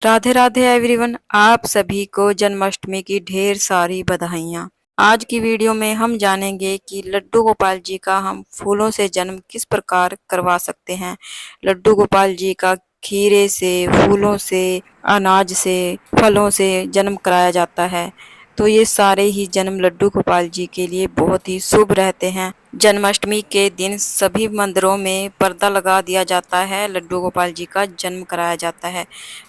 Radhe Radhe everyone. आप सभी को जन्माष्टमी की ढेर सारी बधाइयाँ। आज की वीडियो में हम जानेंगे कि लड्डू गोपाल जी का हम फूलों से जन्म किस प्रकार करवा सकते हैं। लड्डू गोपाल जी का खीरे से, फूलों से, अनाज से, फलों से जन्म कराया जाता है। तो ये सारे ही जन्म लड्डू गोपाल जी के लिए बहुत ही शुभ रहते हैं। जन्माष्टमी के दिन सभी मंदिरों में पर्दा लगा दिया जाता है, लड्डू गोपाल जी का जन्म कराया जाता है।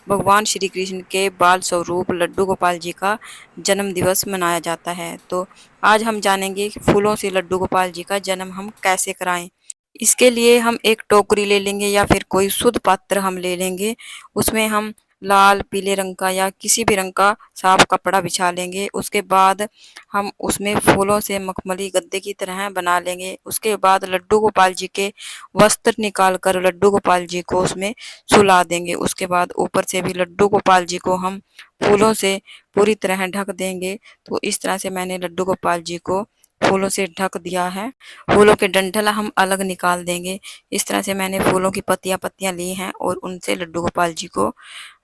भगवान श्री कृष्ण के बाल स्वरूप लड्डू गोपाल जी का जन्म दिवस मनाया जाता है। तो आज हम जानेंगे कि फूलों से लड्डू गोपाल जी का जन्म हम कैसे कराएं। इसके लिए हम एक टोकरी ले लेंगे या फिर कोई शुद्ध पात्र हम ले लेंगे। उसमें हम लाल पीले रंग का या किसी भी रंग का साफ कपड़ा बिछा लेंगे। उसके बाद हम उसमें फूलों से मखमली गद्दे की तरह बना लेंगे। उसके बाद लड्डू गोपाल जी के वस्त्र निकाल कर लड्डू गोपाल जी को उसमें सुला देंगे। उसके बाद ऊपर से भी लड्डू गोपाल जी को हम फूलों से पूरी तरह ढक देंगे। तो इस तरह से मैंने लड्डू गोपाल जी को फूलों से ढक दिया है। फूलों के डंठल हम अलग निकाल देंगे। इस तरह से मैंने फूलों की पत्तियां ली हैं और उनसे लड्डू गोपाल जी को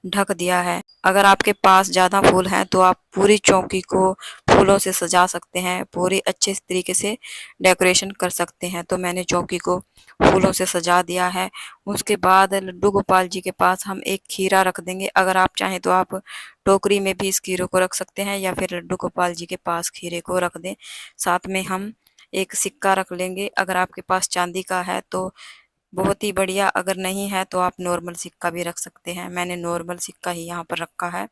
ढक दिया है। अगर आपके पास ज़्यादा फूल हैं तो आप पूरी चौकी को फूलों से सजा सकते हैं, पूरी अच्छे तरीके से डेकोरेशन कर सकते हैं। तो मैंने चौकी को फूलों से सजा दिया है। उसके बाद लड्डू गोपाल जी के पास हम एक खीरा रख देंगे। अगर आप चाहें तो आप टोकरी में भी इस खीरे को रख सकते हैं या फिर लड्डू गोपाल जी के पास खीरे को रख दें। साथ में हम एक सिक्का रख लेंगे। अगर आपके पास चांदी का है तो बहुत ही बढ़िया, अगर नहीं है तो आप नॉर्मल सिक्का भी रख सकते हैं। मैंने नॉर्मल सिक्का ही यहाँ पर रखा है।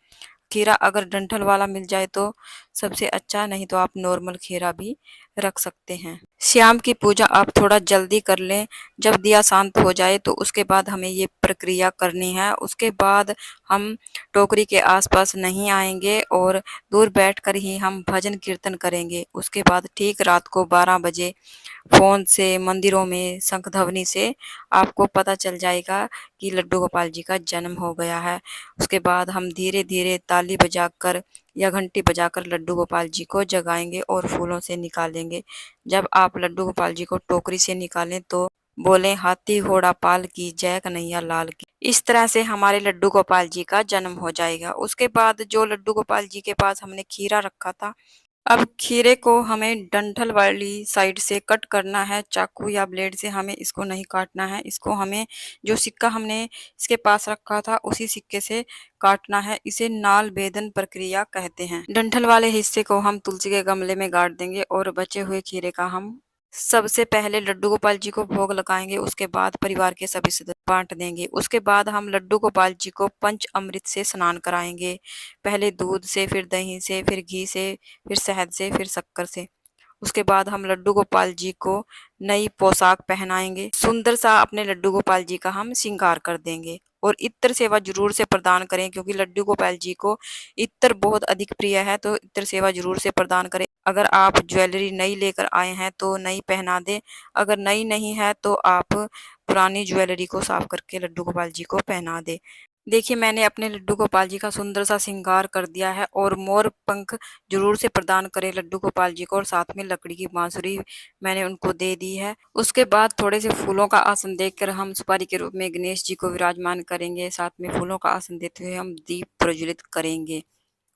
खीरा अगर डंठल वाला मिल जाए तो सबसे अच्छा, नहीं तो आप नॉर्मल खीरा भी रख सकते हैं। श्याम की पूजा आप थोड़ा जल्दी कर लें। जब दिया शांत हो जाए तो उसके बाद हमें ये प्रक्रिया करनी है। उसके बाद हम टोकरी के आसपास नहीं आएंगे और दूर बैठकर ही हम भजन कीर्तन करेंगे। उसके बाद ठीक रात को 12 बजे फ़ोन से, मंदिरों में शंख ध्वनि से आपको पता चल जाएगा कि लड्डू गोपाल जी का जन्म हो गया है। उसके बाद हम धीरे-धीरे ताली बजाकर या घंटी बजाकर लड्डू गोपाल जी को जगाएँगे और फूलों से निकालेंगे। जब आप लड्डू गोपाल जी को टोकरी से निकालें तो बोलें, हाथी घोड़ा पाल की जय कन्हैया लाल की। इस तरह से हमारे लड्डू गोपाल जी का जन्म हो जाएगा। उसके बाद जो लड्डू गोपाल जी के पास हमने खीरा रखा था, अब खीरे को हमें डंठल वाली साइड से कट करना है। चाकू या ब्लेड से हमें इसको नहीं काटना है। इसको हमें जो सिक्का हमने इसके पास रखा था उसी सिक्के से काटना है। इसे नाल भेदन प्रक्रिया कहते हैं। डंठल वाले हिस्से को हम तुलसी के गमले में गाड़ देंगे और बचे हुए खीरे का हम सबसे पहले लड्डू गोपाल जी को भोग लगाएंगे। उसके बाद परिवार के सभी सदस्य बांट देंगे। उसके बाद हम लड्डू गोपाल जी को पंच अमृत से स्नान कराएंगे। पहले दूध से, फिर दही से, फिर घी से, फिर शहद से, फिर शक्कर से। उसके बाद हम लड्डू गोपाल जी को नई पोशाक पहनाएंगे। सुंदर सा अपने लड्डू गोपाल जी का हम श्रृंगार कर देंगे और इत्र सेवा जरूर से प्रदान करें, क्योंकि लड्डू गोपाल जी को इत्र बहुत अधिक प्रिय है। तो इत्र सेवा जरूर से प्रदान करें। अगर आप ज्वेलरी नई लेकर आए हैं तो नई पहना दें। अगर नई नहीं है तो आप पुरानी ज्वेलरी को साफ करके लड्डू गोपाल जी को पहना दें। देखिए, मैंने अपने लड्डू गोपाल जी का सुंदर सा श्रृंगार कर दिया है और मोर पंख जरूर से प्रदान करें लड्डू गोपाल जी को, और साथ में लकड़ी की बांसुरी मैंने उनको दे दी है। उसके बाद थोड़े से फूलों का आसन देकर हम सुपारी के रूप में गणेश जी को विराजमान करेंगे। साथ में फूलों का आसन देते हुए हम दीप प्रज्वलित करेंगे।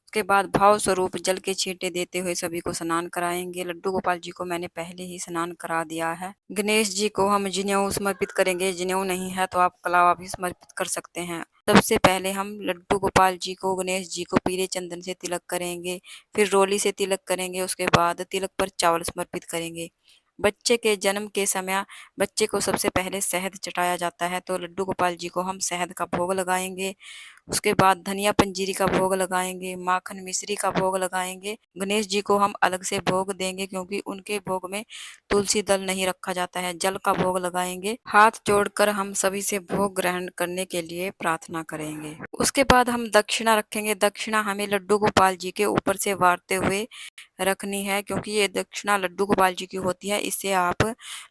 उसके बाद भाव स्वरूप जल के छींटे देते हुए सभी को स्नान कराएंगे। लड्डू गोपाल जी को मैंने पहले ही स्नान करा दिया है। गणेश जी को हम जनेऊ समर्पित करेंगे। जनेऊ नहीं है तो आप कलावा भी समर्पित कर सकते हैं। सबसे पहले हम लड्डू गोपाल जी को, गणेश जी को पीले चंदन से तिलक करेंगे, फिर रोली से तिलक करेंगे। उसके बाद तिलक पर चावल समर्पित करेंगे। बच्चे के जन्म के समय बच्चे को सबसे पहले शहद चटाया जाता है, तो लड्डू गोपाल जी को हम शहद का भोग लगाएंगे। उसके बाद धनिया पंजीरी का भोग लगाएंगे, माखन मिश्री का भोग लगाएंगे। गणेश जी को हम अलग से भोग देंगे, क्योंकि उनके भोग में तुलसी दल नहीं रखा जाता है। जल का भोग लगाएंगे। हाथ जोड़कर हम सभी से भोग ग्रहण करने के लिए प्रार्थना करेंगे। उसके बाद हम दक्षिणा रखेंगे। दक्षिणा हमें लड्डू गोपाल जी के ऊपर से वारते हुए रखनी है, क्योंकि ये दक्षिणा लड्डू गोपाल जी की होती है। इससे आप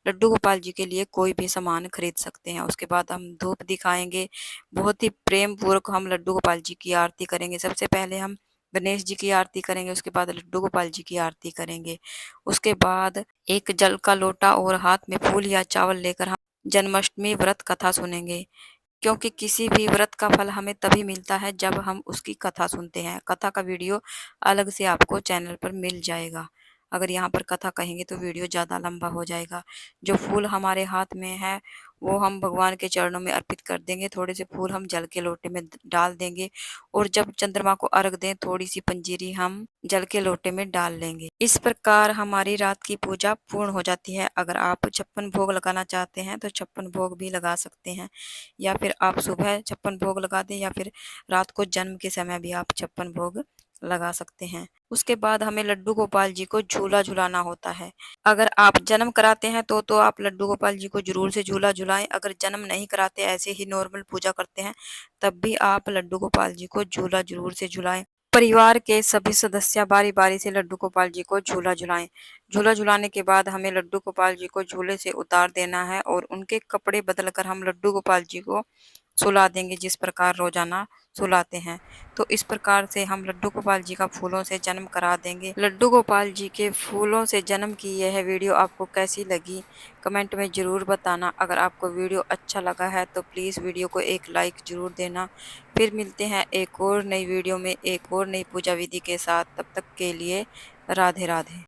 लड्डू गोपाल जी के लिए कोई भी सामान खरीद सकते हैं। उसके बाद हम धूप दिखाएंगे। बहुत ही प्रेम पूर्वक हम लड्डू गोपाल जी की आरती करेंगे। सबसे पहले हम गणेश जी की आरती करेंगे, उसके बाद लड्डू गोपाल जी की आरती करेंगे। उसके बाद एक जल का लोटा और हाथ में फूल या चावल लेकर हम जन्माष्टमी व्रत कथा सुनेंगे, क्योंकि किसी भी व्रत का फल हमें तभी मिलता है जब हम उसकी कथा सुनते हैं। कथा का वीडियो अलग से आपको चैनल पर मिल जाएगा। अगर यहाँ पर कथा कहेंगे तो वीडियो ज़्यादा लंबा हो जाएगा। जो फूल हमारे हाथ में है वो हम भगवान के चरणों में अर्पित कर देंगे। थोड़े से फूल हम जल के लोटे में डाल देंगे और जब चंद्रमा को अर्घ दें थोड़ी सी पंजीरी हम जल के लोटे में डाल लेंगे। इस प्रकार हमारी रात की पूजा पूर्ण हो जाती है। अगर आप 56 भोग लगाना चाहते हैं तो 56 भोग भी लगा सकते हैं, या फिर आप सुबह 56 भोग लगा दें, या फिर रात को जन्म के समय भी आप 56 भोग लगा सकते हैं। उसके बाद हमें लड्डू गोपाल जी को झूला झुलाना होता है। अगर आप जन्म कराते हैं तो आप लड्डू गोपाल जी को जरूर से झूला झुलाएं। अगर जन्म नहीं कराते, ऐसे ही नॉर्मल पूजा करते हैं, तब भी आप लड्डू गोपाल जी को झूला जरूर से झुलाएं। परिवार के सभी सदस्य बारी बारी से लड्डू गोपाल जी को झूला झुलाएं। झूला झुलाने के बाद हमें लड्डू गोपाल जी को झूले से उतार देना है और उनके कपड़े बदलकर हम लड्डू गोपाल जी को सुला देंगे, जिस प्रकार रोजाना सुलाते हैं। तो इस प्रकार से हम लड्डू गोपाल जी का फूलों से जन्म करा देंगे। लड्डू गोपाल जी के फूलों से जन्म की यह वीडियो आपको कैसी लगी कमेंट में ज़रूर बताना। अगर आपको वीडियो अच्छा लगा है तो प्लीज़ वीडियो को एक लाइक ज़रूर देना। फिर मिलते हैं एक और नई वीडियो में एक और नई पूजा विधि के साथ। तब तक के लिए राधे राधे।